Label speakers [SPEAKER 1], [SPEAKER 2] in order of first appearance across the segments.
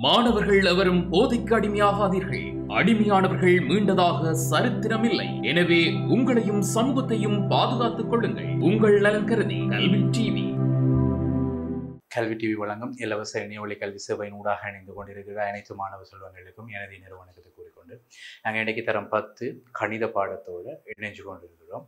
[SPEAKER 1] மாணவர்கள் எவரும் போதைக்கு அடிமையாகாதீர்கள். அடிமையானவர்கள் மீண்டதாக சரித்திரமில்லை. எனவே உங்களையும் சமூகத்தையும் பாதுகாத்துக் கொள்ளுங்கள். உங்கள் நலன் கருதி கல்வி டிவி.
[SPEAKER 2] கல்வி டிவி வழங்கும் இலவச இணையவழி கல்வி சேவையின் ஊடாக இணைந்து கொண்டிருக்கிற அனைத்து மாணவ செல்வங்களுக்கும் எனது நிறுவனத்தை கூறிக்கொண்டு நாங்கள் இன்றைக்கு தரம் 10 கணித பாடத்தோடு இணைஞ்சு கொண்டிருக்கிறோம்.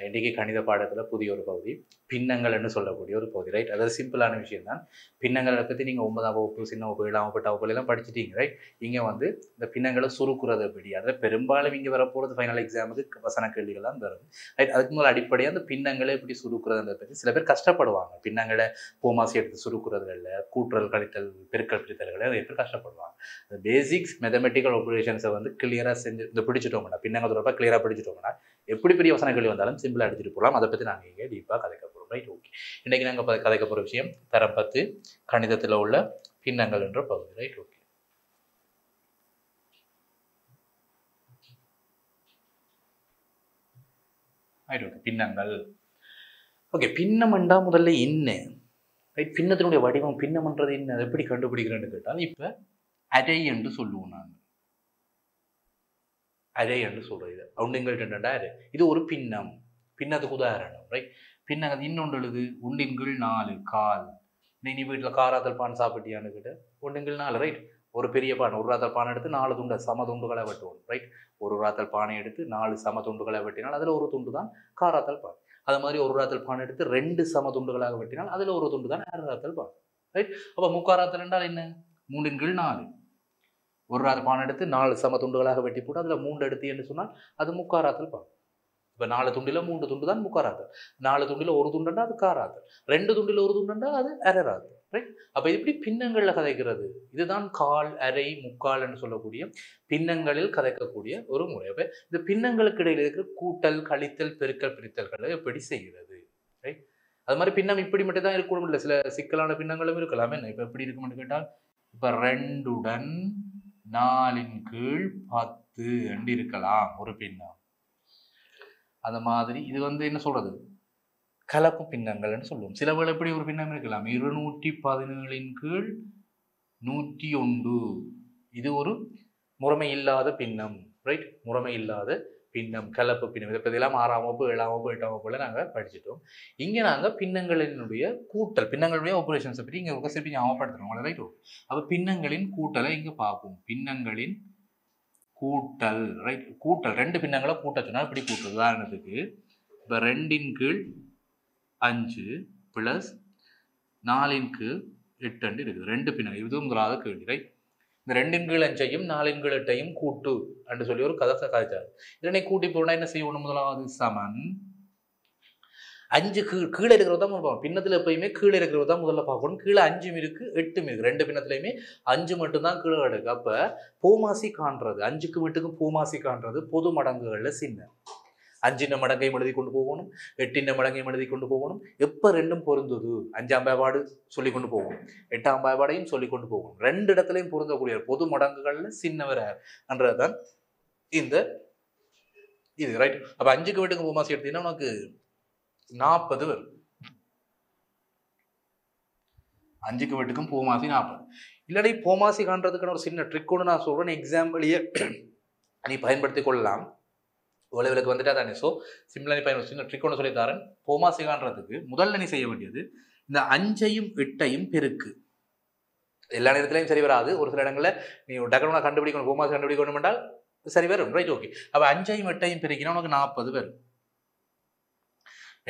[SPEAKER 2] இன்றைக்கு கணித பாடத்தில் புதிய ஒரு பகுதி பின்னங்கள் என்று சொல்லக்கூடிய ஒரு பகுதி, ரைட்? அதாவது சிம்பிளான விஷயம் தான். பின்னங்களை பற்றி நீங்கள் 9ஆம் வகுப்பு, சின்ன வகுப்பு, 7ஆம் வகுப்பு, 8ஆம் வகுப்புலாம் படிச்சுட்டீங்க, ரைட்? இங்கே வந்து இந்த பின்னங்களை சுருக்குறது எப்படி, அதை பெரும்பாலும் இங்கே வரப்போகிறது ஃபைனல் எக்ஸாமுக்கு வசன கேள்விகள் தான் வரும், ரைட்? அதுக்கு முதல் அடிப்படையாக அந்த பின்னங்களை எப்படி சுருக்குறதுன்றதை பற்றி சில பேர் கஷ்டப்படுவாங்க. பின்னங்களை போமாசி எடுத்து சுருக்குறதுகளில் கூட்டுறல், கழித்தல், பெருக்கல், பிரித்தல்களை நிறைய பேர் கஷ்டப்படுவாங்க. அந்த பேசிக்ஸ் மேத்தமெட்டிக்கல் ஆப்ரேஷன்ஸை வந்து கிளியராக செஞ்சு இந்த பிடிச்சிட்டோம்னா, பின்னங்கள் தொடர்பாக கிளியராக பிடிச்சிட்டோம்னா எப்படி பெரிய வசன கேள்வி வந்தாலும் சிம்பிளாக எடுத்துகிட்டு போகலாம். அதை பற்றி நாங்கள் இங்கே டீப்பாக கதைக்க போகிறோம், ரைட்? ஓகே, இன்றைக்கி நாங்கள் கதைக்க போகிற விஷயம் தரம் 10 கணிதத்தில் உள்ள பின்னங்கள் என்ற பகுதி, ரைட்? Okay, right. ஓகே, பின்னங்கள். ஓகே, பின்னம்ண்டா முதல்ல என்ன, ரைட்? பின்னத்தினுடைய வடிவம், பின்னம்ன்றது என்ன, அதை எப்படி கண்டுபிடிக்கிறேன்னு கேட்டால் இப்போ அரை என்று சொல்லுவோம். நாங்கள் அரை என்று சொல்கிறோம். இது ஒன்றுங்கள் அரை, இது ஒரு பின்னம். பின்னத்துக்கு உதாரணம், ரைட்? பின்னங்கள் இன்னொன்று எழுது 1 4 கால். நீ வீட்டில் காராத்தல் பான் சாப்பிட்டியான்னு கிட்ட 1 4, ரைட்? ஒரு பெரிய பானை, ஒரு ராத்தல் பானை எடுத்து 4 துண்டை சம துண்டுகளை வெட்டுவோம், ரைட்? ஒரு ராத்தல் பானை எடுத்து 4 சம துண்டுகளை வெட்டினால் அதில் ஒரு துண்டு தான் காராத்தல் பான். அது மாதிரி ஒரு ராத்தல் பானை எடுத்து 2 சம துண்டுகளாக வெட்டினால் அதில் ஒரு துண்டு தான் அரைராத்தல் பான், ரைட்? அப்போ முக்காராத்தல் என்றால் என்ன? 3 4. ஒரு ராத்தல் பானை எடுத்து 4 சம துண்டுகளாக வெட்டி போட்டு அதில் 3 எடுத்து என்று சொன்னால் அது முக்காராத்தல் பான். இப்போ 4 துண்டில் 3 துண்டு தான் முக்காராத்தல். 4 துண்டில் ஒரு துண்டுண்டா அது காராத்தல். 2 துண்டில் ஒரு துண்டுண்டா அது அரைராத்தல், ரைட்? அப்போ இப்படி பின்னங்களில் கதைக்கிறது. இதுதான் கால், அரை, முக்கால் என்று சொல்லக்கூடிய பின்னங்களில் கதைக்கக்கூடிய ஒரு முறை. அப்போ இந்த பின்னங்களுக்கு இடையில் இருக்கிற கூட்டல், கழித்தல், பெருக்கல், பிரித்தல்களை எப்படி செய்கிறது, ரைட்? அது மாதிரி பின்னம் இப்படி மட்டும் தான் இருக்கணும் இல்லை, சில சிக்கலான பின்னங்களும் இருக்கலாமே. இப்போ எப்படி இருக்குமென்னு கேட்டால் இப்போ 2 உடன் 4 கீழ் 10 என்று இருக்கலாம் ஒரு பின்னம். அந்த மாதிரி இது வந்து என்ன சொல்றது, கலப்பு பின்னங்கள்னு சொல்லுவோம். சில வேளை எப்படி ஒரு பின்னம் இருக்கலாம் 217 கீழ் 101. இது ஒரு முறைமை இல்லாத பின்னம், ரைட்? முறைமை இல்லாத பின்னம், கலப்பு பின்னம். இதை பற்றியெல்லாம் 6ஆம் வகுப்பு, 7ஆம் வகுப்பு, 8ஆம் வகுப்புல நாங்கள் படிச்சுட்டோம். இங்கே நாங்கள் பின்னங்களினுடைய கூட்டல், பின்னங்களுடைய ஆபரேஷன்ஸை பற்றி இங்கே ஒரு சிறப்பு ஞாபகப்படுத்துறோம், ரைட்? அப்போ பின்னங்களின் கூட்டலை இங்கே பார்ப்போம். பின்னங்களின் கூட்டல், ரைட்? கூட்டல் 2 பின்னங்களை கூட்ட சொன்னால் இப்படி கூட்டல். உதாரணத்துக்கு இப்போ 2 கீழ் 5 + 4 கீழ் 8 இருக்குது. 2 பின்னங்கள். இது முதலாவது கேள்வி, ரைட்? இந்த 2 கீழ் 5ஐயும் 4 கீழ் 8ஐயும் கூட்டு என்று சொல்லி ஒரு கதை கதைச்சாரு. இதனை கூட்டி போனால் என்ன செய்யணும்? முதலாவது சமன் 5 கீழே இருக்கிறது தான் பார்ப்போம். பின்னத்தில் எப்பயுமே கீழே இருக்கிறது தான் முதல்ல பார்க்கணும். கீழே 5 இருக்கு, 8 இருக்கு. 2 பின்னத்துலையுமே 5 மட்டும்தான் கீழே கிடக்கு. அப்போ பூமாசி காண்றது, 5க்கு 8க்கும் பூமாசி காண்றது பொது மடங்குகளில் சின்ன 5 மடங்கையும் எழுதி கொண்டு போகணும், 8 மடங்கையும் எழுதி கொண்டு போகணும். எப்போ ரெண்டும் பொருந்தது, 5ஆம் பயன்பாடு சொல்லி கொண்டு போகணும், 8ஆம் பயன்பாடையும் சொல்லி கொண்டு போகணும். 2 இடத்துலையும் பொருந்தக்கூடிய பொது மடங்குகளில் சின்னவர் என்றதுதான் இந்த இது, ரைட்? அப்போ 5க்கு 8க்கும் பூமாசி எடுத்தீங்கன்னா உனக்கு 40 வரும். 5க்கு 8க்கும் பூமாசி 40. இல்லாட்டி பூமாசி காண்றதுக்கான ஒரு சின்ன ட்ரிக் ஒன்று நான் சொல்றேன். எக்ஸாம்பிளையே நீ பயன்படுத்தி கொள்ளலாம். உலகளுக்கு வந்துட்டா தானே. ஸோ சிம்பிளா நீ பயன்படுத்தி சின்ன ட்ரிக் ஒன்று சொல்லி தரேன். பூமாசி காண்றதுக்கு முதல்ல நீ செய்ய வேண்டியது இந்த 5ஐயும் 8ஐயும் பெருக்கு. எல்லா நேரத்திலையும் சரி வராது. ஒரு சில இடங்களில் நீ டக்குனு கண்டுபிடிக்கணும், பூமாசி கண்டுபிடிக்கணும் என்றால் சரி வரும், ரைட்? ஓகே, அப்போ 5ஐயும் 8ஐயும் பெருக்கினா உனக்கு 40 வரும்.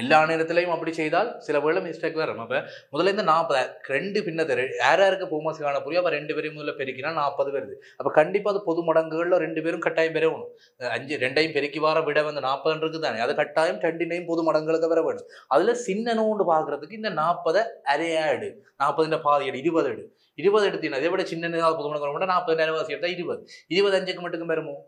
[SPEAKER 2] எல்லா நேரத்திலையும் அப்படி செய்தால் சில வேளை மிஸ்டேக் வரும். அப்போ முதல்ல இந்த 40 2 பின்னத்தை யாருக்கு பூமாசி காண புரியும். அப்போ 2 பேரையும் முதல்ல பெருக்கினா 40 வருது. அப்போ கண்டிப்பாக அது பொது மடங்குகளில் 2 பேரும் கட்டாயம் பெறணும். 5 2ஐயும் பெருக்கி வர விட வந்து 40 இருக்குது தானே, அது கட்டாயம் 2ஐயும் பொது மடங்குகளுக்கு வர வேணும். அதில் சின்ன நோண்டு பார்க்கறதுக்கு இந்த 40 அரையா எடு, 40 பாதி எடு, 20 எடு. 20 எடுத்தீங்கன்னா இதை விட சின்ன பொது மடங்கு வர 40 நேரவாசி எடுத்தால் 20. 20 5க்கு மட்டும் வருமோ?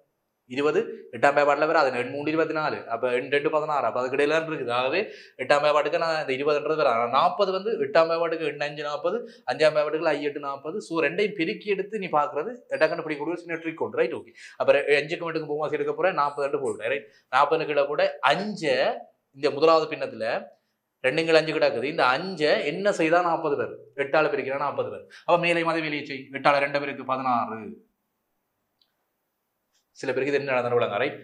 [SPEAKER 2] 20 8ஆம் பயன்பாட்டில் வேறு, அது 3 24. அப்போ 2 16. அப்போ அதுக்கு இடையில இருக்குது. ஆகவே 8ஆம் பயன்பாட்டுக்கு நான் இந்த 20ன்றது வேறு. 40 வந்து 8ஆம் பயன்பாட்டுக்கு 8 5 40, 5ஆம் பயன்பாட்டுக்கு 5 8 40. ஸோ 2ஐயும் பெருக்கி எடுத்து நீ பார்க்குறது எட்டாக்கண்டு பிடிக்கக்கூடிய சின்ன ட்ரிக் ஒன்று, ரைட்? ஓகே, அப்புறம் 5க்கு மட்டும் பூமாசி எடுக்க போகிறேன். 40 போடுறேன், ரைட்? 40 கீழே கூட 5 இந்த முதலாவது பின்னத்தில் 2 5 கிடக்குது. இந்த 5 என்ன செய்தா 40 பேர், 8ஆல பெருக்கினா 40 பேர். அப்ப மேலே மாதிரி வெளியே செய். 8ஆல 2 பேருக்கு 16. சில பேருக்கு இது என்ன நடந்துருவாங்க, ரைட்?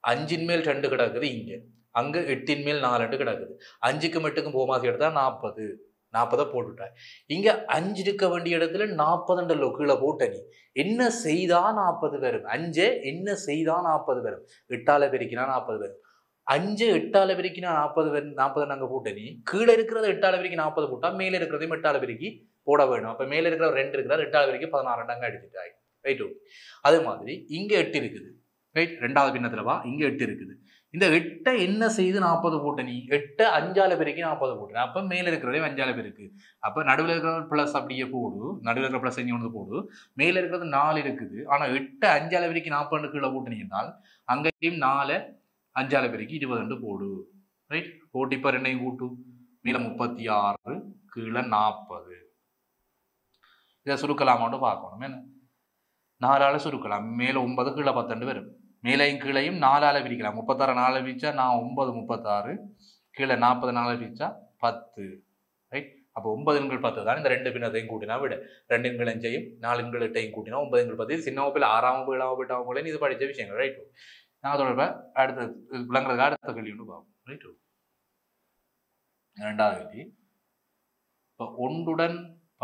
[SPEAKER 2] 5 மேல் 2 கிடக்குது இங்க, அங்க 8 மேல் 4 கிடக்குது. 5க்கும் 8க்கும் போமாசி எடுத்தா 40. 40 போட்டுட்டாய். இங்க 5 இருக்க வேண்டிய இடத்துல 40 கீழே போட்ட நீ என்ன செய்தா 40 பேரும். 5 என்ன செய்தா 40 பேரும். 8ஆல பெருக்கினா 40 பேரும். 5 8ஆல பெருக்கினா 40 பேர். 40 அங்க போட்ட நீ கீழே இருக்கிறத 8ஆல பெருக்கி 40 போட்டா மேல இருக்கிறதையும் 8ஆல பெருக்கி போட வேணும். அப்ப மேல இருக்கிற 2 இருக்கிறார், 8ஆல பெருக்கி 16 அங்க அடிச்சுட்டாய், ரைட்? அதே மாதிரி இங்க 8 இருக்குது, ரைட்? 2வது பின்னத்துல வா, இங்க 8 இருக்குது. இந்த 8 என்ன செய்து 40 போட்ட நீ 8 5ஆல பெருக்கி 40 போட்டு. அப்ப மேல இருக்கிறதே 5ஆல பெருக்கு. அப்ப நடுவில் இருக்கிற பிளஸ் அப்படியே போடு, நடுவில் இருக்கிற பிளஸ் இங்க வந்து போடு. மேல இருக்கிறது 4 இருக்குது. ஆனா 8 5ஆல பெருக்கி 40 கீழே போட்டுனீங்கன்னால் அங்கேயும் 4 5ஆல பெருக்கி 22 போடு, ரைட்? போட்டு இப்ப 2ஐயும் கூட்டு. மேல 36 கீழே 40. இதை சுருக்கலாமான்னு பார்க்கணும். என்ன 4ஆல சுருக்கலாம். மேல 9 கீழே 12 வரும். மேலையும் கீழையும் 4ஆல பிரிக்கலாம். 36 4 பிரிச்சா 9 36 கீழே 40 4 பிரிச்சா 10, ரைட்? அப்போ 9 எண்கள் 10 தான். இந்த 2 பின்னத்தையும் கூட்டினா விட 2 எண்கள் 5ஐயும் 4 எண்கள் 8ஐயும் கூட்டினா 9 எண்கள் 10. சின்ன வகுப்பில் 6ஆம் வகுப்பு 7ஆம் வகுப்பு 8ஆம் வகுப்புல இது படிச்ச விஷயங்கள், ரைட்? நான் அதோட அடுத்த விளங்குறதுக்கு அடுத்த கேள்வி ஒன்று பார்ப்போம், ரைட்? 2வது கேள்வி. இப்போ 1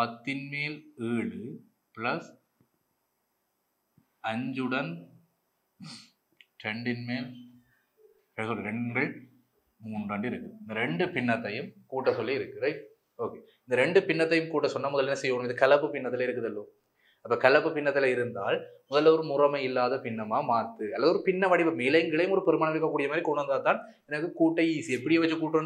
[SPEAKER 2] 10 மேல் 7 பிளஸ் 5 2 மேல் 2 3 இருக்கு. இந்த 2 பின்னத்தையும் கூட்ட சொல்லி இருக்கு, ரைட்? ஓகே, இந்த 2 பின்னத்தையும் கூட்ட சொன்னா முதல்ல என்ன செய்யணும்? இது கலப்பு பின்னத்துல இருக்குதல்லோ. அப்ப கலப்பு பின்னத்துல இருந்தால் முதல்ல ஒரு முறைமை இல்லாத பின்னமா மாத்து, அல்லது ஒரு பின்ன வடிவம் மேலைங்களையும் ஒரு பெருமானம் இருக்கக்கூடிய மாதிரி கொண்டு வந்தா தான் எனக்கு கூட்ட ஈஸி. எப்படி வச்சு கூட்டு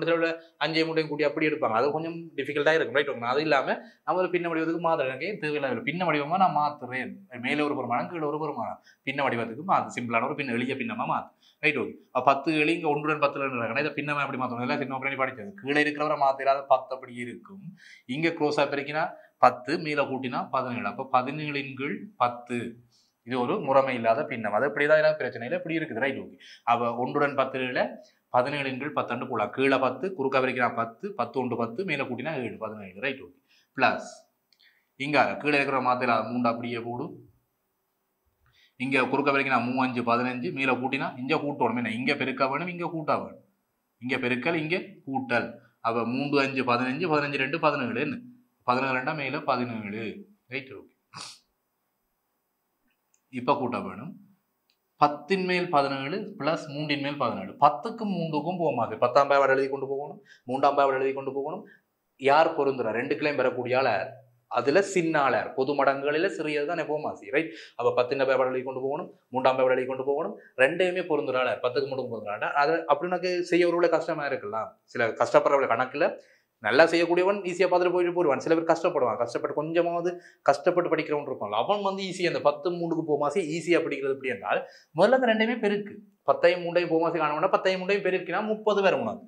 [SPEAKER 2] 5 மூட்டையும் கூட்டி அப்படி எடுப்பாங்க, அது கொஞ்சம் டிஃபிகல்ட்டா இருக்கும், ரைட்? அது இல்லாம நம்ம ஒரு பின்ன வடிவத்துக்கு மாத்திரம் எனக்கு தேவையில்லை. பின்ன வடிவமா நான் மாத்துறேன், மேலே ஒரு பெருமானம் கீழே ஒரு பெருமானம், பின்ன வடிவத்துக்கு மாத்து, சிம்பிளான ஒரு பின்ன எளிய பின்னமா மாத்து, ரைட்? ஓகே. 10 எளி இங்க 1 10 இதை பின்னமா எப்படி மாத்தணும்? இதெல்லாம் சின்ன பண்ணி படிச்சது. கீழே இருக்கிறவரை மாத்திராத 10 அப்படி இருக்கும். இங்க க்ளோஸா பெருக்கினா 10, மேல கூட்டினா 17. அப்ப 17 எண்கள் 10. இது ஒரு முறைமை இல்லாத பின்னம். அது இப்படிதான் ஏதாவது பிரச்சனை இல்லை, இப்படி இருக்குது, ரைட்? ஓகே. அப்ப 1 10 17 எண்கள் 10 போலாம். கீழே 10 குறுக்கா பெருக்கினா 10, 10 1 10 மேல கூட்டினா 7 17, ரைட்? ஓகே. பிளஸ் இங்க கீழே இருக்கிற மாத்திர 3 அப்படியே போடும். இங்க குறுக்க பெருக்கினா 3 5 15 மேல கூட்டினா இங்க கூட்டணும். என்ன இங்க பெருக்க வேணும், இங்க கூட்டா வேணும். இங்க பெருக்கல், இங்க கூட்டல். அப்ப 3 5 15 15 2 17 என்ன 17 மேல 17, ரைட்? ஓகே. இப்ப கூட்ட வேணும். 10 மேல் 17 பிளஸ் 3 மேல் 17. 10க்கும் 3க்கும் போகாது. 10ஆம் பாவாடை எழுதி கொண்டு போகணும், 3ஆம் பாவாடை எழுதி கொண்டு போகணும். யார் பொருந்துறா? 2 கிளையும் பெறக்கூடிய ஆள் யார்? அதுல சின்ன ஆள் யார்? பொது மடங்களில சிறியதுதான் போமாசி, ரைட்? அப்ப 10 பாவாடை எழுதி கொண்டு போகணும், 3ஆம் பாவாடை எழுதி கொண்டு போகணும். 2யுமே பொருந்துற ஆள் யார்? 10க்கு 3க்கும் பொருந்துற ஆள். அது அப்படி எனக்கு செய்யறவங்கள கஷ்டமா இருக்கலாம். சில கஷ்டப்படுறவங்க கணக்குல நல்லா செய்யக்கூடியவன் ஈஸியா பார்த்துட்டு போயிட்டு போடுவான். சில பேர் கஷ்டப்படுவான். கஷ்டப்பட்டு கொஞ்சமாவது கஷ்டப்பட்டு படிக்கிறவன் இருப்பான். அவன் ஈஸியா அந்த 10 3க்கு போமாசி ஈஸியா படிக்கிறது எப்படி என்றால் முதல்ல அந்த 2யுமே பெருக்கு. 10ஐயும் 3ஐயும் போமாசி காண 10ஐயும் 3ஐயும் பெருக்கினா 30 பேர் உனக்கு,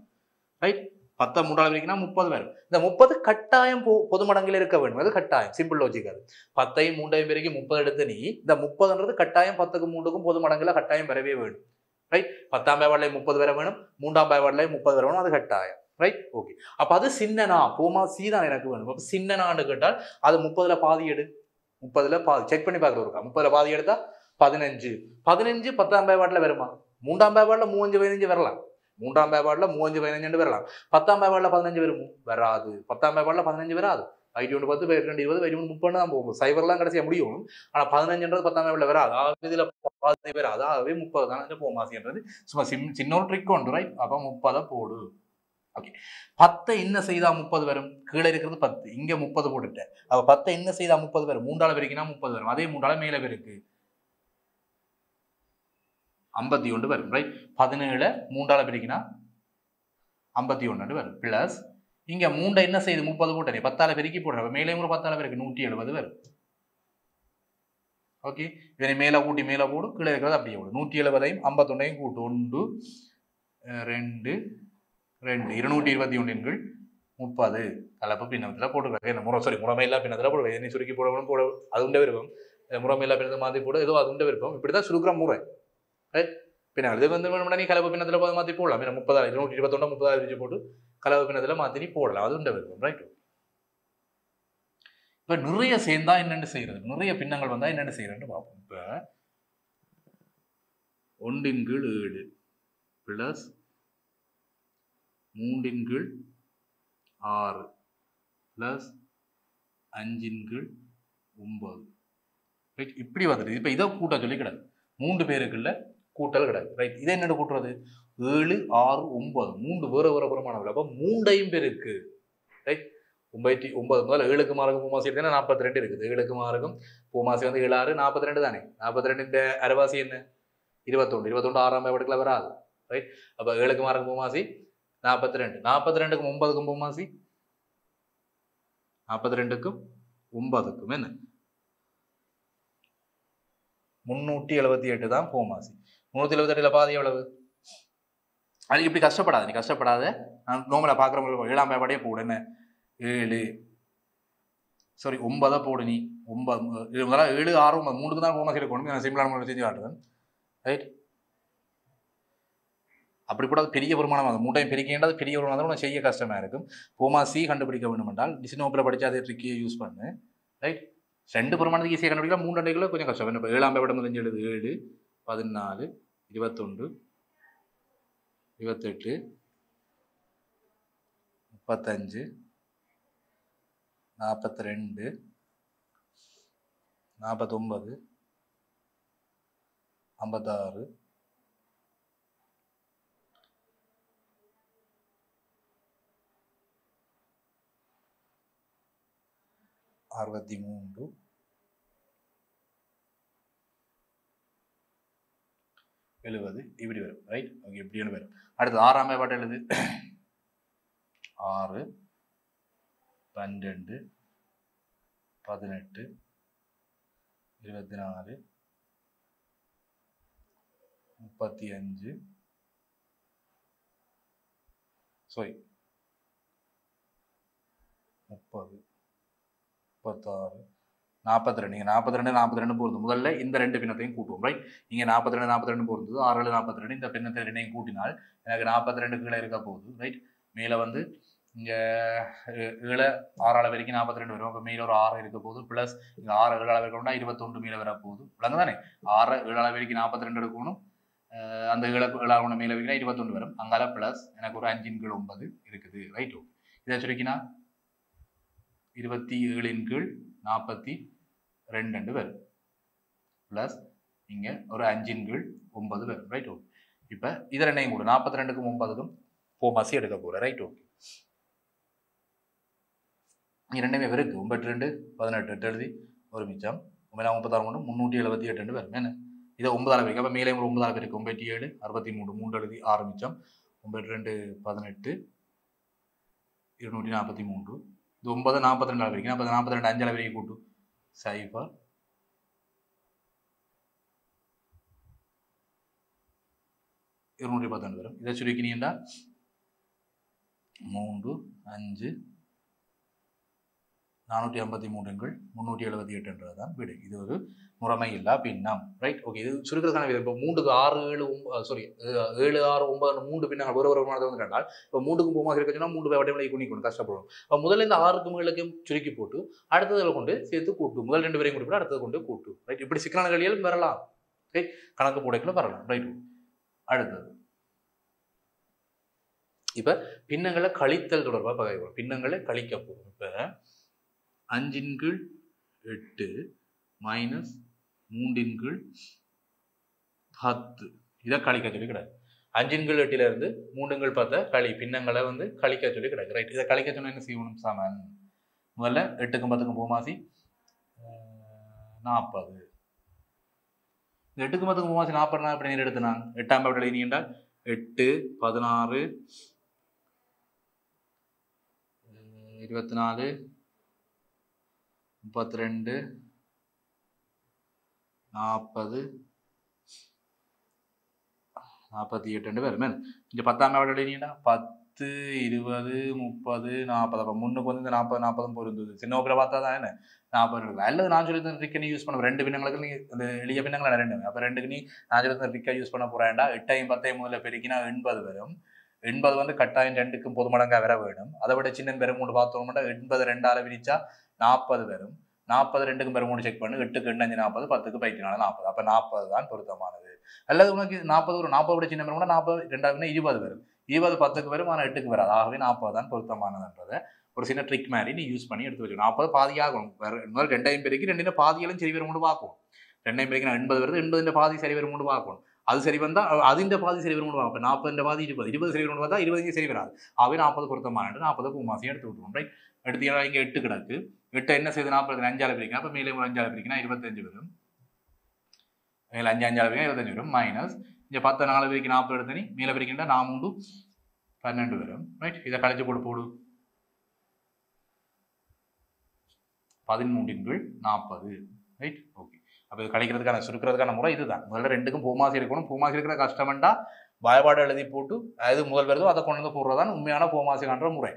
[SPEAKER 2] ரைட்? 10 3ஆல் பெருக்கினா 30 பேர். இந்த 30 கட்டாயம் பொது மடங்கில் இருக்க வேண்டும். அது கட்டாயம், சிம்பிள் லாஜிக். அது 10ஐயும் 3ஐயும் பெருக்கி 30 எடுத்து நீ இந்த 30ன்றது கட்டாயம் 10க்கும் 3க்கும் பொது மடங்கில கட்டாயம் பெறவே வேணும், ரைட்? 10ஆம் பாவாடலையும் 30 பேர வேணும், 3ஆம் பாவாடலையும் 30 பேர வேணும். அது கட்டாயம், ரைட்? ஓகே. அப்ப அது சின்னனா போமா சீதான் எனக்கு வேணும். அப்ப சின்னனான்னு கேட்டால் அது 30ல பாதி எடு. 30ல பாதி செக் பண்ணி பார்க்கறது இருக்கா? 30ல பாதி எடுத்தா 15. 15 10ஆம் பாவாடல வருமா? 3ஆம் பாவாடல 35 15 வரலாம். 3ஆம் பாவாடல 35 15 வரலாம். 10ஆம் பாவாடல 15 வருமோ? வராது. 10ஆம் பாவாடல 15 வராது. 5 10 2 20 21 30 தான் போகும். சைபர்லாம் கடைசியா முடியும். ஆனா 15ன்றது 10ஆம் பாவாடல வராது. அதாவது இதுல பாதி பேர் அதாவே 30 தான் போமாசின்றது சும்மா சின்ன ஒரு ட்ரிக் உண்டு, ரைட்? அப்ப 30 போடு. ஓகே. 10 என்ன செய்தா 30 வரும்? கீழே இருக்கிறது 10, இங்க 30 போட்டுட்டேன். அப்ப 10 என்ன செய்தா 30 வரும்? 3ஆல பெருக்கினா 30 வரும். அதே 3ஆல மேல பெருக்கு 51 வரும், ரைட்? 17 3ஆல பெருக்கினா 51 வரும். பிளஸ் இங்க 3 என்ன செய்து 30 போட்டேன், 10ஆல பெருக்கி போடுறேன். மேலே ஒரு 10ஆல பெருக்கு 170 வரும். ஓகே. இதனை மேல கூட்டி மேல போடு, கீழே இருக்கிறது அப்படியே போடு. 170ஐயும் 51ஐயும் கூட்டு 1 2 221 எண்கள் 30 கலப்பு பின்னத்துல போட்டுருக்காங்க. என்ன முறைமையில்லா பின்னத்துல போடுவேன். என்னை சுருக்கி போடணும் போட அது உண்ட விருப்பம். முறைமையில்லா பின்னத்தை மாற்றி போட ஏதோ அது உண்ட விருப்பம். இப்படிதான் சுருக்கிற முறை, ரைட்? பின்னால் இது நீ கலப்பு பின்னத்துல போது மாற்றி போடலாம். 30 221 30 போட்டு கலவை பின்னத்தில் மாற்றி நீ போடலாம், அது உண்ட விருப்பம். ரைட். இப்போ நிறைய சேர்ந்தா என்னென்னு செய்யறது, நிறைய பின்னங்கள் வந்தால் என்னென்னு செய்யறதுன்னு பார்ப்போம். இப்போ 1/7 ப்ளஸ் 3/6 ப்ளஸ் 5/9. ரைட். இப்படி வந்துடுது. இப்போ இதை கூட்ட சொல்லி கிடக்கு, 3 பேருக்குள்ள கூட்டல் கிடக்கு. ரைட். இதை என்னென்ன கூட்டுறது, 7, 6, 9 3 வேறு வேறு பிரமாணம். அப்போ 3 பேருக்கு. ரைட். 9 முதல்ல 7க்கு மார்க்கும் பூமாசி எடுத்தா 42 இருக்குது. 7க்கு மார்க்கும் பூமாசி வந்து 7 6 42 தானே. 42 அரைவாசி என்ன, 21. 21 6ஆம் எடுக்கல வராது. ரைட். அப்போ 7க்கு மார்க்கும் பூமாசி 42. 42க்கும் 9க்கும் பூமாசி 42க்கும் 9க்கும் என்ன 378 தான் பூமாசி. 378 பாதி எவ்வளவு? அது இப்படி கஷ்டப்படாது, நீ கஷ்டப்படாத. நான் நோமலை பார்க்குறவங்களுக்கு 7ஆம் பாடியே போடு. என்ன 7 சாரி 9 போடு நீ. 9 7 6 3க்கு தான் பூமாசி எடுக்கணும். நான் சிம்பிளான முறையில் செஞ்சு காட்டுறேன். ரைட். அப்படி கூட பெரிய பெருமானம் ஆகும். 3 பெருக்கின்றது பெரிய பெருமானம் தான் செய்ய கஷ்டமாக இருக்கும். பூமாசி கண்டுபிடிக்க வேண்டும் என்றால் டிசினோப்பில் படித்து அதை ட்ரிக்கியை யூஸ் பண்ணு. ரைட். 2 பெருமானத்துக்கு ஈஸியாக கண்டுபிடிக்கலாம், 3 2 கொஞ்சம் கஷ்டம். இப்போ 7ஆம் பாடம் முடிஞ்சு எழுது. 7 14 21 28 35 42 49 56 63 70 இப்படி வரும். ரைட். ஓகே. இப்படியான வரும். அடுத்து 6ஆம் பாட்டு எழுது. 6 12 18 24 35 சாரி 30 36 42. நீங்கள் 42 42 பொருந்தும். முதல்ல இந்த 2 பின்னத்தையும் கூட்டுவோம். ரைட். இங்கே 42 42 பொருந்தது. 6 42. இந்த பின்னத்தை 2ஐயும் கூட்டினால் எனக்கு 42 கீழே இருக்க போகுது. ரைட். மேலே வந்து இங்கே 7 6 வரைக்கும் 42 வரும். அப்போ மேலே ஒரு 6 இருக்க போகுது. ப்ளஸ் இங்கே 6 7 இருக்கணும்னா 21 மேலே வர போகுது. விளங்க தானே. 6 7 வரைக்கும் 42 எடுக்கணும். அந்த 7 மேலே வைக்கினா 21 வரும். அங்கால ப்ளஸ் எனக்கு ஒரு 5/9 இருக்குது. ரைட். ஓகே. இதை சுருக்கினா 27/42 வரும். ப்ளஸ் இங்கே ஒரு 5/9 வரும். ரைட். ஓகே. இப்போ இதை 2ஐயும் கூட 42க்கும் 9க்கும் பூமாசி எடுக்க போகிறேன். ரைட். ஓகே. இங்கே 2மே இருக்கு. 92 18 8 எழுதி ஒரு மிச்சம் 36 378 வரும். என்ன இதை 9 வரைக்கும். அப்போ மேலே ஒரு 9 இருக்கு. 97 63 3 எழுதி 6 மிச்சம் 92 18 243. இது 9 42 வரைக்கும். அப்போ 42 5 வரைக்கும் கூட்டு 0 212 வரும். இதை சுருக்கினீங்கன்னா 3 5 453 378 தான் விடை. இது ஒரு முறைமை இல்லா பின்னம். ரைட். ஓகே. இது சுருக்கிறதுக்கான விதம். இப்போ 3க்கு 6 7 சாரி 7 6 9 3 பின்னங்கள் ஒரு ஒரு மாதம் வந்து கண்டால் இப்போ 3க்கும் பூமாக இருக்க சொன்னால் 3 வட்டங்களை குணிக்கணும், கஷ்டப்படும். இப்போ முதல்ல இந்த 6க்கும் 7க்கும் சுருக்கி போட்டு அடுத்ததில் கொண்டு சேர்த்து கூட்டு. முதல் 2 பேரையும் கூட்டு அடுத்தது கொண்டு கூட்டு. ரைட். இப்படி சிக்கலான களிகள் வரலாம். ரைட். கணக்கு போடைக்குள்ள வரலாம். ரைட். அடுத்தது இப்போ பின்னங்களை கழித்தல் தொடர்பாக பார்க்க. பின்னங்களை கழிக்க போகும். இப்போ 5/8 மைனஸ் 3/10 இதை கழிக்க சொல்லி கிடையாது. 5/8 இருந்து 3/10 களி பின்னங்களை வந்து கழிக்க சொல்லி கிடையாது. ரைட். இதை கழிக்க சொன்னா என்ன செய்யணும்? சமன். முதல்ல 8க்கும் 10க்கும் பூமாசி 40. இந்த 8க்கும் 10க்கும் பூமாசி 40 அப்படி நீர் எடுத்து நான் 8ஆம் பாவத்தில் எழுதி என்றால் 8 16 24 32 40 48 வரும். இங்கே 10ஆம் பாவத்தில் எழுதினா 10 20 30 40. அப்போ முன்னுக்கு வந்து இந்த 40 40 பொருந்தது. சின்ன ஓப்பில் பார்த்தா தான் என்ன 40 அல்லது நான் சொல்லி ட்ரிக்கை நீ யூஸ் பண்ண 2 பின்னங்களுக்கு நீ அந்த எளிய பின்னங்களை 2. அப்போ 2க்கு நீ நான் சொல்லி ட்ரிக்கை யூஸ் பண்ண போகிறேன்டா 8ஐயும் 10ஐயும் முதல்ல பெருக்கினா 80 வரும். 80 வந்து கட்டாயம் 2க்கும் பொது மடங்காக வர வேணும். அதை விட சின்ன பெருமூண்டு பார்த்தோம்னா 80 2ஆல் பிரிச்சா 40 வரும். 40 2க்கும் பெருமூண்டு செக் பண்ணு 8க்கு 8 5 40 10க்கு 14 40. அப்போ 40 தான் பொருத்தமானது. அல்லது உனக்கு 40 ஒரு 40 விட சின்ன பெருமூண்டா 40 2 20 வரும். 20 10க்கு வரும், ஆனால் 8க்கு வராது. ஆகவே 40 தான் பொருத்தமானதுன்றதை ஒரு சின்ன ட்ரிக் மாதிரி நீ யூஸ் பண்ணி எடுத்து வச்சுக்கணும். 40 பாதியாகும். முதல் 2 பேருக்கு 2 பாதிகளும் சரி வரும்னு பார்க்கும். 2 பேருக்கு 80 வருது, 80 பாதி சரி வரும்னு பார்க்கணும். அது சரி வந்தா அதிண்ட பாதி சரி வரும்னு பார்ப்போம். 40 பாதி 20 சரி வரும்னு பார்த்தா 20 சரி வராது. ஆகவே 40 பொருத்தமானது. 40 பூமாசியை எடுத்து விட்டுருவோம். ரைட், எடுத்தீங்கன்னா இங்கே 8 கிடக்கு. 8 என்ன செய்யுது 40 5ஆல் பிரிக்கணும். அப்போ மேலே ஒரு 5ஆல் பிரிக்கணும் 25 வரும். மேலே 5 5ஆல் பிரிக்கணும் 25 வரும். மைனஸ் இங்கே 10 4 பிரிக்கு 40 எடுத்தனி மேலே பிரிக்கின்றா 4 12 வரும். ரைட், இதை கழிச்சு போடு 13/40. Right, okay. அப்போ இது கழிக்கிறதுக்கான சுருக்கிறதுக்கான முறை இதுதான். முதல்ல 2க்கும் பூமாசி இருக்கணும். பூமாசி இருக்கிற கஷ்டம்டா பயப்பாடு எழுதி போட்டு அது முதல் வருதோ அதை கொண்டு வந்து போடுறதான் உண்மையான பூமாசி காண்ற முறை.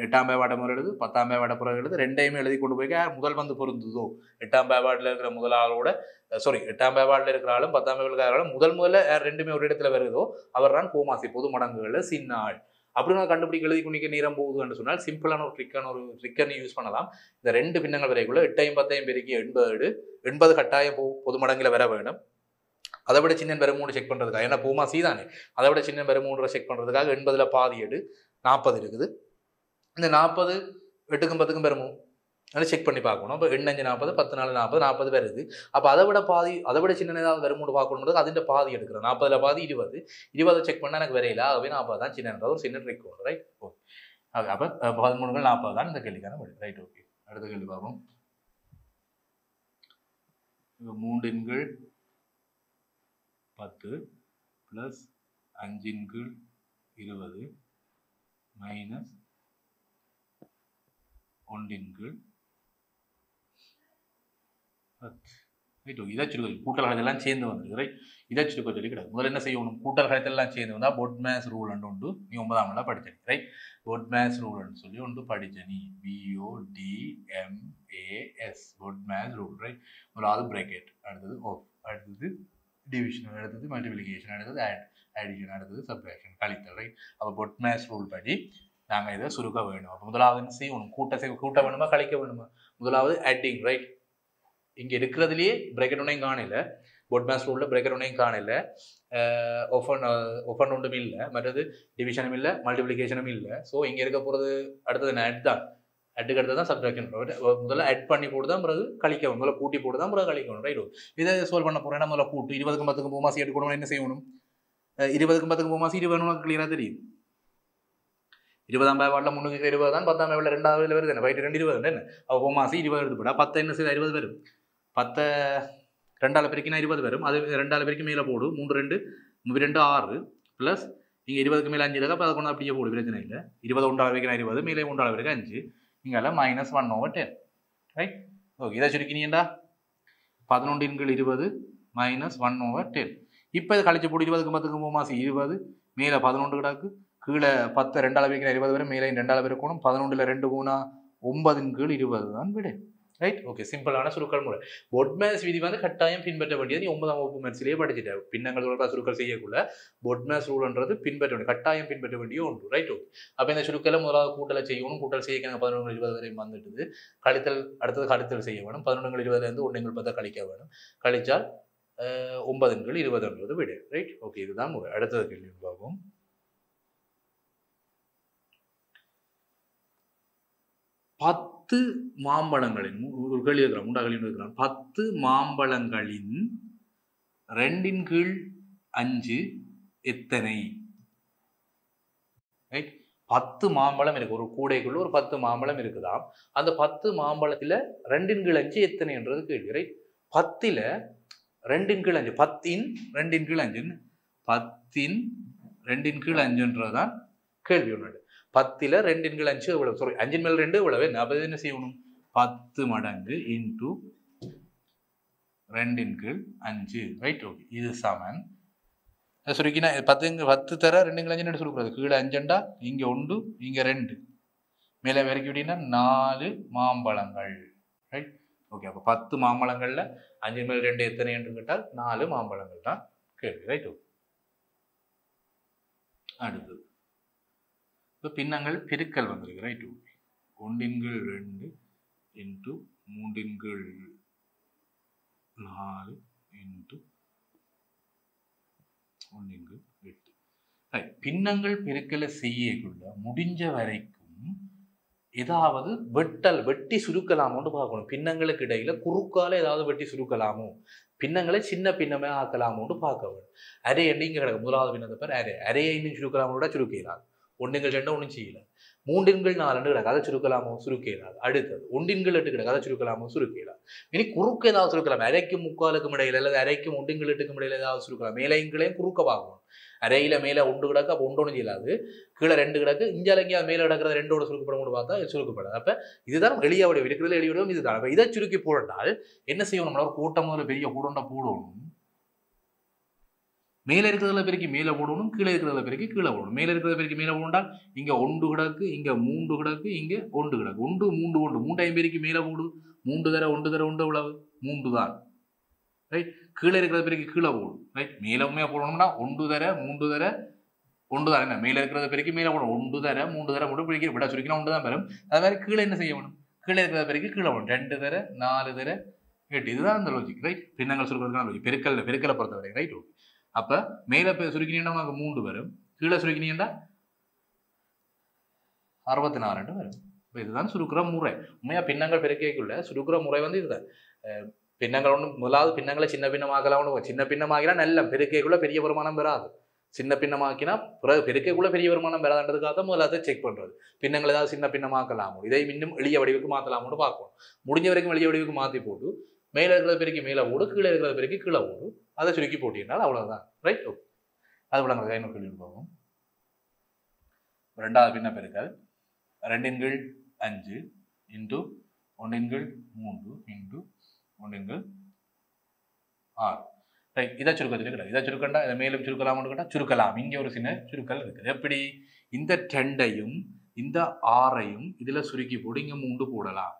[SPEAKER 2] 8ஆம் பயப்பாட்டை முதல் எழுது, 10ஆம் பயப்பாட்டை பிறகு எழுது, 2ஐயுமே எழுதி கொண்டு போய் முதல் வந்து பொருந்துதோ 8ஆம் பயப்பாட்டில் இருக்கிற முதல் ஆளோட 8ஆம் பயப்பாட்டில் இருக்கிற ஆளும் 10ஆம் பயப்பாட்டில் முதல்ல 2மே ஒரு இடத்துல வருதோ அவர் தான் பூமாசி, பொது மடங்குகளில் சின்ன ஆள். அப்படி நான் கண்டுபிடிக்க எழுதி குணிக்க நேரம் போகுதுன்னு சொன்னால் சிம்பிளான ஒரு ட்ரிக்கை யூஸ் பண்ணலாம். இந்த 2 பின்னங்கள் வரைக்குள்ள 8ஐயும் 10ஐயும் பெருக்கி 80 கட்டாயம் பொது மடங்கில் வர வேணும். அதை விட சின்ன பெருமூன்று செக் பண்ணுறதுக்காக, ஏன்னா பூமாசி தானே, அதை விட சின்ன பெருமூன்றை செக் பண்ணுறதுக்காக 80ல் பாதி 40 இருக்குது. இந்த 40 8க்கும் 10க்கும் பெருமூ அதை செக் பண்ணி பார்க்கணும். அப்போ 8 5 40 10 4 40 40 வருது. அப்போ அதை விட சின்ன ஏதாவது பெருமூண்டு பார்க்கணுன்றது அதிൻ്റെ பாதி எடுக்கிறேன். 40ல் பாதி 20 செக் பண்ணால் எனக்கு வரையில. ஆகவே 40 தான் சின்னன்ற ஒரு சின்ன ட்ரிக் வரும். Right, okay. அப்போ 13 40 தான் இந்த கேள்விக்கான வழி. Right, okay. அடுத்த கேள்வி பார்ப்போம். 3 எண்கள் 10 + 5 எண்கள் 20 மைனஸ் 1 எண்கள் 10. Right, okay. இதை சுருக்க கூட்டல் கழித்தெல்லாம் சேர்ந்து வந்துருக்கு. ரைட், இதை சுருக்க சொல்லி கிடையாது. முதல்ல என்ன செய்யணும், கூட்டல் கழித்தெல்லாம் சேர்ந்து வந்தால் பொட்மேஸ் ரூல் உண்டு. நீ 9ஆம் கிளாஸ் படிச்சனி. ரைட், பொட்மேஸ் ரூல்னு சொல்லி ஒன்று படிச்சனி. BODMAS BODMAS rule. ரைட், முதலாவது பிரேக்கெட், அடுத்தது ஆஃப், அடுத்தது டிவிஷன், அடுத்தது மல்டிப்ளிகேஷன், அடுத்தது அடிஷன், அடுத்தது சப்ட்ராக்ஷன், கழித்தல். ரைட், அப்போ பொட்மேஸ் ரூல் படி நாங்கள் இதை சுருக்க வேணும். அப்போ முதலாவது என்ன செய்யணும், கூட்ட வேணுமா கழிக்க வேணுமா? முதலாவது ஆட்டிங். ரைட், இங்கே இருக்கிறதுலையே பிரேக்கெட் ஒன்றையும் காணல, பொட்மேஸ் ரூலில் பிரேக்கெட் ஒன்றையும் காணல, ஒஃபன் ஒன்றும் இல்லை, மற்றது டிவிஷனும் இல்லை, மல்டிப்ளிகேஷனும் இல்லை. ஸோ இங்கே இருக்க போகிறது அடுத்தது ஆட் தான். ஆட்டுக்கு அடுத்தது தான் சப்ட்ராக்ஷன். முதல்ல ஆட் பண்ணி போட்டு தான் பிறகு கழிக்கணும், முதல்ல கூட்டி போட்டு தான் பிறகு கழிக்கணும். ரைட், இதை சால்வ் பண்ண போகிறேன்னா முதல்ல கூட்டு 20க்கும் 10க்கும் பூமாசி எடுக்கணும். என்ன செய்யணும், 20க்கும் 10க்கும் பூமாசி 20 கிளியராக தெரியும். 20ஆம் பயப்பாட்டில் 3க்கு 20 தான், 10ஆம் பயப்பாட்டில் 2ஆவது வருது என்ன, 2 20 என்ன, அப்போ பூமாசி 20 எடுத்துப்படா. 10 என்ன செய்ய 20 வரும். 10 2ஆல் பெருக்கினா 20 வரும். அது 2ஆல் பெருக்கி மேலே போடு, 3 2 2 6 ப்ளஸ் இங்கே 20க்கு மேலே 5 இருக்கா. அப்போ அதை கொண்டு அப்படியே போடு, பிரச்சனை இல்லை. 20 1ஆல் பெருக்கினா 20, மேலே 1ஆல் பெருக்கா 5, இங்கே -1/10. Right, okay. இதை சுருக்கினீங்கடா 11 எண்கள் 20 -1/10. இப்போ இதை கழிச்சு போடு, 20க்கும் 10க்கும் பூமாசி 20, மேலே 11 கிடக்கு, கீழே 10 2ஆல் பெருக்கினா 20 வரும், மேலே 2ஆல் பெருக்கணும். 11ல் 2 போனா 9 எண்கள் 20 தான் விடு. Right, okay. சிம்பிளான சுருக்கல் முறை. பொட்மேஸ் விதி வந்து கட்டாயம் பின்பற்ற வேண்டியது. நீ 9ஆம் வகுப்பு மேத்ஸ்லேயே படிச்சுட்ட. பின்னங்கள் தொடர்பாக சுருக்கல் செய்யக்குள்ள பொட்மேஸ் ரூல்ன்றது பின்பற்ற வேண்டிய, கட்டாயம் பின்பற்ற வேண்டிய ஒன்று. Right, okay. அப்போ இந்த சுருக்கலை முதலாவது கூட்டலை செய்யணும். கூட்டல் செய்ய 11 20 வரையும் வந்துட்டுது. கழித்தல் அடுத்தது கழித்தல் செய்ய வேணும். 11 20 1 10 கழிக்க வேணும். கழிச்சால் 9 20 விடு. Right, okay. இதுதான் முறை. அடுத்தது கேள்வி பார்ப்போம். 10 மாம்பழங்களின் ஒரு கேள்வி இருக்கிறான், 3 கேள்வி இருக்கிறான். 10 மாம்பழங்களின் 2/5 எத்தனை? ரைட், 10 மாம்பழம் இருக்கு. ஒரு கூடைக்குள்ள ஒரு 10 மாம்பழம் இருக்குதாம். அந்த 10 மாம்பழத்துல 2/5 எத்தனைன்றது கேள்வி. ரைட், 10ல் 2/5, 10ன் 2/5, 10ன் 2/5ன்றதுதான் கேள்வி. ஒன்று 10ல் 2/5 எவ்வளவு, சாரி 5 மேல் 2 எவ்வளவு, அப்போ என்ன செய்யணும், 10 மடங்கு இன்டூ 2/5. Right, okay. இது சமன் சுருக்கினா 10 தர 2/5 சொல்லுறது. கீழே 5 இங்கே 1 இங்கே 2, மேலே வரைக்கும் எப்படின்னா 4 மாம்பழங்கள். Right, okay. அப்போ 10 மாம்பழங்கள்ல 5 மேல் 2 எத்தனை என்று கேட்டால் 4 மாம்பழங்கள் தான் கேள்வி. Right, okay. அடுத்தது இப்போ பின்னங்கள் பெருக்கல் வந்திருக்கு ரைட். ஒன்றின்கள் 2 into 3 4 into 1 8. பின்னங்கள் பெருக்கலை செய்யக்குள்ள முடிஞ்ச வரைக்கும் ஏதாவது வெட்டி சுருக்கலாமோன்னு பார்க்கணும். பின்னங்களுக்கு இடையில குறுக்கால ஏதாவது வெட்டி சுருக்கலாமோ, பின்னங்களை சின்ன பின்னமே ஆக்கலாமோன்னு பார்க்க வேணும். அரை எண்ணிங்க கிடக்கு முதலாவது பின்னத்தை பேர் அரையை இன்னும் சுருக்கலாமோட சுருக்கிறார். 1 2 ஒன்றும் செய்யல. 3 4 கிடக்கு அதை சுருக்கலாமோ சுருக்கிறார். அடுத்தது 1 8 கிடக்கு அதை சுருக்கலாமோ சுருக்கிறார். இனி குறுக்கு ஏதாவது சுருக்கலாம். அரைக்கும் 3/4க்கும் இடையில அல்லது அரைக்கும் 1 8க்கும் இடையில ஏதாவது சுருக்கலாம். மேலைங்களையும் குறுக்க பார்க்கணும். அரையில மேல 1 கிடக்கு அப்போ 1 ஒன்றும் செய்யலாது. கீழே 2 கிடக்கு இஞ்சாலங்கியா மேல கிடக்கிறது 2ஓட சுருக்கப்படும் பார்த்தா சுருக்கப்படாது. அப்ப இதுதான் எளிய வடிவம் இருக்கிறது. எளிய வடிவம் இதுதான். அப்ப இதை சுருக்கி போட்டால் என்ன செய்யணும்? நம்மளால ஒரு கூட்டம் முதல்ல பெரிய கூடண்டை போடணும். மேல இருக்கிறதுல பெருக்கி மேல போடணும், கீழே இருக்கிறதுல பெருக்கி கீழே போடணும். மேல இருக்கிறத பெருக்கி மேல போடால் இங்க 1 கிடக்கு, இங்க 3 கிடக்கு, இங்க 1 கிடக்கு. 1 3 1 3 பெருக்கி மேல போடு. 3 தர 1 தர 1 எவ்வளவு? 3 தான் ரைட். கீழே இருக்கிறத பெருக்கி கீழே போடும் ரைட். மேல உண்மையா போடணும்னா 1 தர 3 தர 1 தான். என்ன மேல இருக்கிறத பெருக்கி மேல போடும். 1 தர 3 தர போட்டு பிடிக்க விட சுருக்கினா 1 தான் பெறும். அது மாதிரி கீழே என்ன செய்ய வேணும்? கீழே இருக்கிறத பெருக்கி கீழே போடும். 2 தர 4 தர 8. இதுதான் அந்த லாஜிக் ரைட். பின்னங்கள் சுருக்கிறதுக்கான லாஜிக். பெருக்கலை பொறுத்தவரை ரைட். ஓகே. அப்ப மேல சுருக்கினீங்கன்னா உனக்கு 3 வரும், கீழே சுருக்கினீங்கன்னா 64 வரும். இதுதான் சுருக்கிற முறை. உண்மையா பின்னங்கள் பெருக்கைக்குள்ள சுருக்கிற முறை வந்து இதுதான். பின்னங்கள் ஒன்று முதலாவது பின்னங்களை சின்ன பின்னமாக்கலாம். சின்ன பின்னமாக்கினா நல்ல பெருக்கைக்குள்ள பெரிய வருமானம் பெறாது. சின்ன பின்னமாக்கினா பிறகு பெருக்கைக்குள்ள பெரிய வருமானம் பெறாதுன்றதுக்காக முதலாவது செக் பண்றது. பின்னங்கள் ஏதாவது சின்ன பின்னமாக்கலாமோ, இதை இன்னும் எளிய வடிவுக்கு மாற்றலாமோன்னு பார்க்கணும். முடிஞ்ச வரைக்கும் எளிய வடிவுக்கு மாற்றி போட்டு மேல இருக்கிறத பெருக்கி மேல ஓடு, கீழே இருக்கிறத பெருக்கி கீழே ஓடு, அதை சுருக்கி போட்டீங்கன்னால அவ்வளவுதான் ரைட். ஓகே. அது போல நாங்கள் கையில் கேள்வி போவோம். 2வது பின்ன பெருக்கல் 2 5 இன்ட்டு 1 3 இன்ட்டு 1 6 ரைட். இதை சுருக்கத்தில் கிடையாது. இதை சுருக்கண்டா இதை மேலும் சுருக்கலாம்னு கேட்டால் சுருக்கலாம். இங்கே ஒரு சின்ன சுருக்கல் இருக்குது. எப்படி? இந்த 2ஐயும் இந்த 6ஐயும் இதுல சுருக்கி போட்டு இங்க 3 போடலாம்.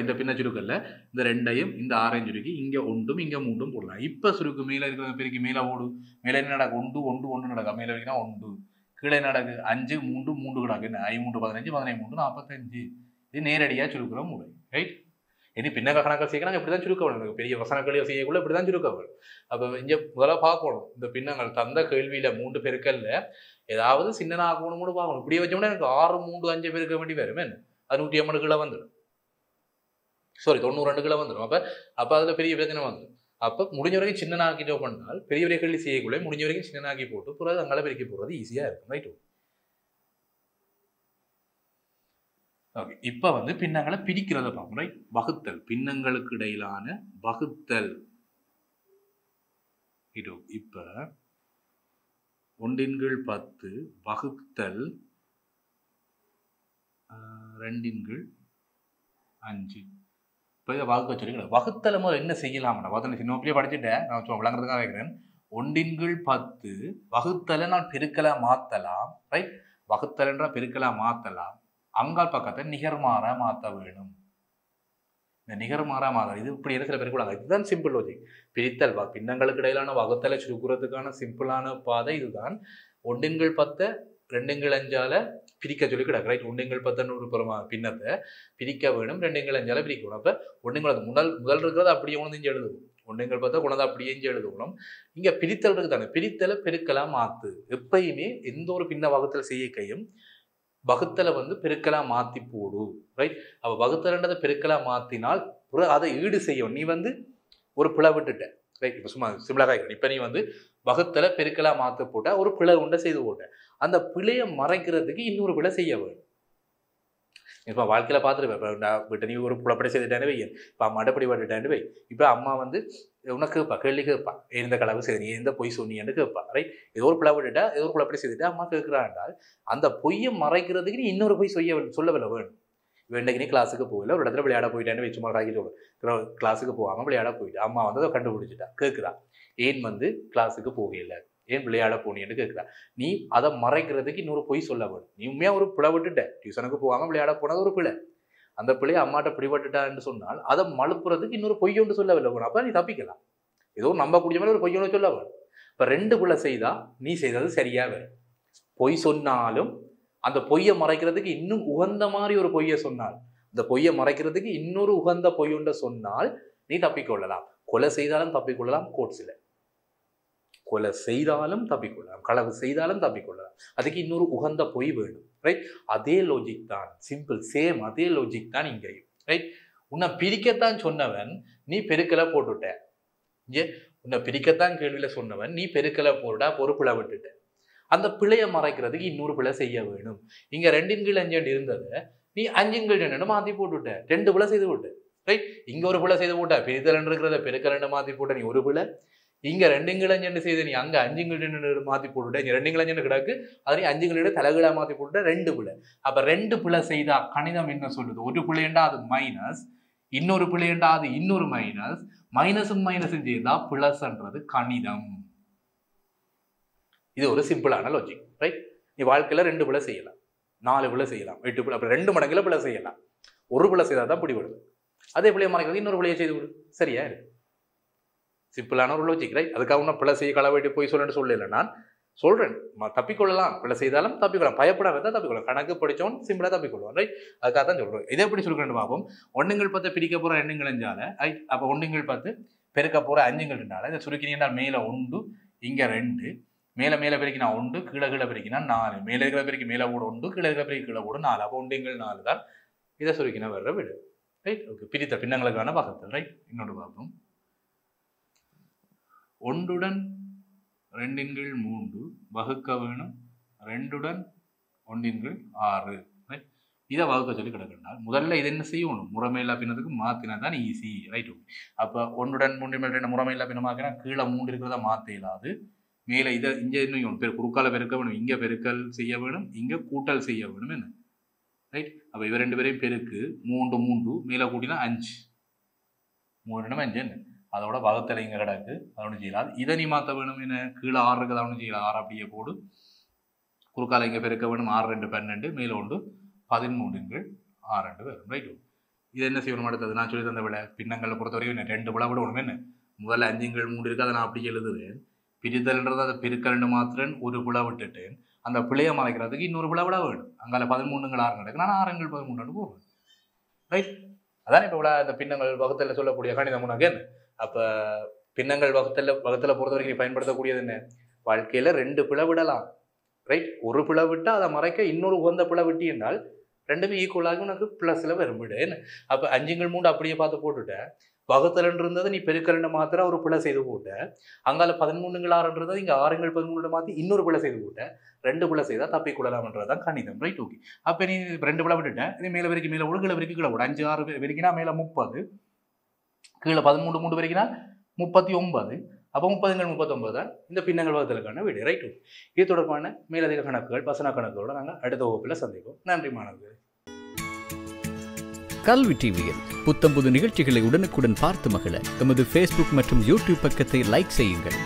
[SPEAKER 2] இந்த பின்ன சுருக்கல்ல இந்த 2ஐயும் இந்த 6ஐயும் சுருக்கி இங்க 1 இங்க 3 போடலாம். இப்ப சுருக்கு மேல இருக்கிற பெருக்கி மேல ஓடு. மேல என்ன நடக்கு? 1 1 1 நடக்கும். மேல வைக்கினா 1, கீழே நடக்கு 5 3 3 கிடக்கு. என்ன 5 3 15 15 3 45. இது நேரடியா சுருக்கிற முறை ரைட். இனி பின்னக கணக்கில் செய்யணும் இப்படிதான் சுருக்க வேணும். பெரிய வசனக்கழிவு செய்யக்குள்ள இப்படிதான் சுருக்க வேணும். அப்ப இங்க முதல்ல பார்க்கணும் இந்த பின்னங்கள் தந்த கேள்வியில 3 பெருக்கல்ல ஏதாவது சின்னனாகணும்னு பார்க்கணும். இப்படியே வச்சோம்னா எனக்கு 6 3 5 பெருக்க வேண்டி வரும். என்ன அது 180 கிலோ வந்துடும். சாரி 92 கிலோ வந்துடும். அப்ப அதுல பெரிய பிரச்சனை வந்துடும். அப்ப முடிஞ்ச வரைக்கும் சின்னனாக்கிட்டோ பண்ணால் பெரிய பெரிய கேள்வி செய்யக்குள்ள முடிஞ்ச வரைக்கும் சின்னனாக்கி போட்டு பிறகு அங்கே பெருக்கி போடுறது ஈஸியா இருக்கும் ரைட். ஓகே. இப்ப வந்து பின்னங்களை பிரிக்கிறத பார்க்கணும் ரைட். வகுத்தல், பின்னங்களுக்கு இடையிலான வகுத்தல். இதோ இப்ப 1 10 வகுத்தல் 2 5. இப்போ இதை வகுக்க சொல்லி வகுத்தல முதல்ல என்ன செய்யலாம்டா வகுத்தல சின்ன படிச்சுட்டேன். நான் சும்மா விளங்குறதுக்காக வைக்கிறேன். 1 10 வகுத்தலை நான் பெருக்கலா மாத்தலாம் ரைட். வகுத்தல்ன்ற பெருக்கலா மாத்தலாம். அங்கால் பக்கத்தை நிகர்மாறா மாற்ற வேணும். இந்த நிகர்மாறா மாற இது இப்படி சில பேர் கூட இதுதான் சிம்பிள் லாஜிக். பிரித்தல் பின்னங்களுக்கு இடையிலான வகுத்தலை சுருக்குறதுக்கான சிம்பிளான பாதை இதுதான். 1 10 2 5 பிரிக்க சொல்லி கிடக்கு ரைட். 1 10 ஒரு பின்னத்தை பிரிக்க வேணும். 2 5 பிரிக்கணும். அப்ப 1 முதல் இருக்கிறது அப்படியே உணர்ந்து எழுதுவோம். 1 10 குணத்தை அப்படியே எழுதுவோம். இங்க பிரித்தல் இருக்கு தானே. பிரித்தலை பெருக்கலா மாத்து. எப்பயுமே எந்த ஒரு பின்ன வகுத்தல் செய்யக்கையும் வகுத்தலை வந்து பெருக்கலா மாத்தி போடு ரைட். அப்ப வகுத்தல்ன்றதை பெருக்கலா மாத்தினால் அதை ஈடு செய்யும். நீ வந்து ஒரு பிழை விட்டுட்ட ரைட். இப்ப சும்மா சிம்பிளா இப்ப நீ வந்து வகுத்தலை பெருக்கலா மாத்த போட்ட ஒரு பிழை உண்டை செய்து போட்ட. அந்த பிழையை மறைக்கிறதுக்கு இன்னொரு பிழை செய்ய வேணும். இப்ப வாழ்க்கையில பார்த்துட்டு நீ ஒரு புலப்படை செய்துட்டானே வை. இப்ப அம்மா அடப்படி பட்டுட்டான்னு வை. இப்ப அம்மா வந்து உனக்கு கேட்பா, கேள்வி கேட்பா, எந்த களவு செய்த நீ எந்த பொய் சொன்னின்னு கேட்பா ரைட். ஏதோ ஒரு புலப்பட்டுட்டா ஏதோ ஒரு புலப்படை செய்துட்டா அம்மா கேட்கிறாண்டால் அந்த பொய்யை மறைக்கிறதுக்கு நீ இன்னொரு பொய் சொல்லவில்லை வேணும். இன்றைக்கு நீ கிளாஸுக்கு போகல, ஒரு இடத்துல விளையாட போயிட்டான்னு வச்சு மாதிரி ஆகி சொல்லுவேன். கிளாஸுக்கு போகாம விளையாட போயிட்டு அம்மா வந்து அதை கண்டுபிடிச்சிட்டா கேட்குறா. ஏன் வந்து கிளாஸுக்கு போகல, ஏன் விளையாட போனேன்னு கேட்குறா. நீ அதை மறைக்கிறதுக்கு இன்னொரு பொய் சொல்ல வேணும். நீ உண்மையா ஒரு பிழை விட்டுட்ட, டியூஷனுக்கு போகாம விளையாட போனது ஒரு பிழை. அந்த பிள்ளையை அம்மாட்ட பிடிபட்டுட்டான்னு சொன்னால் அதை மழுப்புறதுக்கு இன்னொரு பொய்யொன்று சொல்லவில்லை வேணும். அப்ப நீ தப்பிக்கலாம். ஏதோ நம்ப கூடிய மாதிரி ஒரு பொய்யொன்று சொல்ல வேணும். இப்ப 2 பிள்ளை செய்தா நீ செய்தது சரியா வரும். பொய் சொன்னாலும் அந்த பொய்யை மறைக்கிறதுக்கு இன்னும் உகந்த மாதிரி ஒரு பொய்யை சொன்னால், அந்த பொய்யை மறைக்கிறதுக்கு இன்னொரு உகந்த பொய் ஒன்றை சொன்னால் நீ தப்பிக்கொள்ளலாம். கொலை செய்தாலும் தப்பிக்கொள்ளலாம், கோர்ட்ஸில் கொலை செய்தாலும் தப்பிக்கொள்ளலாம், களவு செய்தாலும் தப்பிக்கொள்ளலாம். அதுக்கு இன்னொரு உகந்த பொய் வேணும். ரைட்? அதே லாஜிக் தான், சிம்பிள், சேம் அதே லாஜிக் தான் இங்கேயும். ரைட்? உன்னை பிரிக்கத்தான் சொன்னவன் நீ பெருக்கலை போட்டுட்ட. இங்கே உன்னை பிரிக்கத்தான் கேள்வியில் சொன்னவன் நீ பெருக்கலை போட்டா பொறுப்பில் விட்டுட்ட. அந்த பிழையை மறைக்கிறதுக்கு இன்னொரு பிழை செய்ய வேணும். இங்க 2 கீழ் 5 இருந்ததை நீ 5 கீழ் 2 மாற்றி போட்டுவிட்ட, 2 பிழை செய்து விட்டு. ரைட்? இங்க ஒரு பிழை செய்து போட்ட, பிரித்தல் இருக்கிறத பெருக்கல் 2 மாற்றி போட்ட நீ ஒரு பிழை. இங்க 2 கீழ் 5 செய்து நீ அங்க 5 கீழ் 2 மாற்றி போட்டுட்ட. இங்க 2 கீழ் 5 கிடக்கு, அதை நீ 5 கீழ் 2 தலைகீழா மாற்றி போட்டுட்ட, 2 பிழை. அப்ப 2 பிழை செய்தா கணிதம் என்ன சொல்லுது? ஒரு பிழைண்டா அது மைனஸ், இன்னொரு பிழைண்டா அது இன்னொரு மைனஸ், மைனஸும் மைனஸும் செய்தா பிளஸ்ன்றது கணிதம். இது ஒரு சிம்பிளான லாஜிக். ரைட்? நீ வாழ்க்கையில 2 பிழை செய்யலாம், 4 பிழை செய்யலாம், 8 பிழை, அப்புறம் 2 மடங்குல பிழை செய்யலாம். ஒரு பிழை செய்தால் தான் பிடிபடுது. அதே பிள்ளையை மறைக்கிறது இன்னொரு பிள்ளையை செய்து விடு. சரியா? சிம்பிளான ஒரு லாஜிக். ரைட்? அதுக்காக ஒன்றும் பிழை செய்ய களவாட்டி போய் சொல்லணும்னு சொல்லல. நான் சொல்றேன், தப்பிக்கொள்ளலாம், பிழை செய்தாலும் தப்பிக்கொள்ளலாம், பயப்படாம தான் தப்பிக்கொள்ளலாம். கணக்கு படிச்சவன் சிம்பிளா தப்பிக்கொள்வான். ரைட்? அதுக்காக தான் சொல்றேன். இதை எப்படி சொல்றேன்னு பார்ப்போம். 1 10 பிரிக்க போற 2 5 ரைட்? அப்ப 1 10 பெருக்க போற 5 2 இதை சுருக்கினீங்கன்னா மேல 1, இங்க 2, மேல மேல பெருக்கினா 1, கீழே கீழே பெருக்கினா 4, மேல இருக்கிற பெருக்கி மேல போட 1, கீழே இருக்கிற பெருக்கி கீழே போட 4. அப்போ 1 4 தான் இதை சுருக்கினா வர்ற விடு. ரைட்? ஓகே, பிரித்த பின்னங்களுக்கான பக்கத்தில். ரைட்? இன்னொன்று பார்ப்போம். 1 2 3 வகுக்க வேணும் 2 1 6. ரைட்? இதை வகுக்க சொல்லி கிடக்கின்றால் முதல்ல இது என்ன செய்யணும்? முறைமையில்லா பின்னத்துக்கு மாத்தினா தான் ஈஸி. ரைட்? அப்போ 1 3 2 முறைமையில்லா பின்னமாக்கினா கீழே 3 இருக்கிறத மாற்ற இயலாது. மேலே இதை இங்கே இன்னும் குறுக்கால பெருக்க வேணும், இங்கே பெருக்கல் செய்ய வேணும், இங்கே கூட்டல் செய்ய வேணும். என்ன? ரைட்? அப்போ இவ 2 பேரையும் பெருக்கு 3 3 மேலே கூட்டினா 5, 3 5 என்ன? அதோட வகுத்தலை இங்கே கிடக்கு, அதை ஒன்றும் செய்யலாது. இதை நீ மாற்ற வேணும். என்ன? கீழே 6 இருக்குது, அதை ஒன்றும் செய்யலாம். 6 அப்படியே போடு, குறுக்கால இங்கே பெருக்க வேணும். 6 2 12, மேலே 1 13 6 வரும். ரைட்? இது என்ன செய்யணும்? அடுத்தது நான் சொல்லி தந்த விட பின்னங்களை பொறுத்த வரைக்கும் 2 விட விடணும். என்ன? முதல்ல 5 3 இருக்குது, அதை நான் அப்படியே எழுதுவேன். பிரித்தல்ன்றது அதை பெருக்கல் மாத்திரன் ஒரு பிழை விட்டுட்டேன். அந்த பிழையை மறைக்கிறதுக்கு இன்னொரு பிழை விட வேணும். அங்கால 13 6 கிடக்கு, நான் 6 13 போடுவேன். ரைட்? அதான் இப்போ இந்த பின்னங்கள் வகுத்தல சொல்லக்கூடிய கணிதம் உனக்கு என்ன? அப்போ பின்னங்கள் வகுத்தல பொறுத்த வரைக்கும் நீ பயன்படுத்தக்கூடியது என்ன? வாழ்க்கையில 2 பிழை விடலாம். ரைட்? ஒரு பிழை விட்டா அதை மறைக்க இன்னொரு உகந்த பிழை விட்டி என்றால் 2மே ஈக்குவலாகி உனக்கு பிளஸ்ல வரும்பிடு. என்ன? அப்போ 5 3 அப்படியே பார்த்து போட்டுட்ட. வகுத்தலன் இருந்தது நீ பெருக்கல் மாத்திரம் ஒரு பிழை செய்து போட்ட. அங்கால 13 6 இருந்தது இங்க 6 13 மாற்றி இன்னொரு பிழை செய்து போட்ட. 2 பிழை செய்தா தப்பிக்கொள்ளலாம்ன்றதான் கணிதம். ரைட்? ஓகே. அப்போ நீ 2 பிழை விட்டுட்ட. நீ மேலே வரைக்கும் மேலே ஒரு கீழே வரைக்கும் கீழே போட 5 6 வரைக்கும்னா மேலே 30, கீழே 13 3 வரைக்கும்னா 39. அப்போ 30 39 தான் இந்த பின்னங்கள் வகுத்தலுக்கான வீடு. ரைட்? இது தொடர்பான மேலதிக கணக்குகள் வசன கணக்குகளோட நாங்கள் அடுத்த வகுப்பில் சந்திப்போம். நன்றி மாணவர்களே.
[SPEAKER 3] கல்வி டிவியில் புத்தம்புது நிகழ்ச்சிகளை உடனுக்குடன் பார்த்து மகிழ எமது Facebook மற்றும் YouTube பக்கத்தை லைக் செய்யுங்கள்.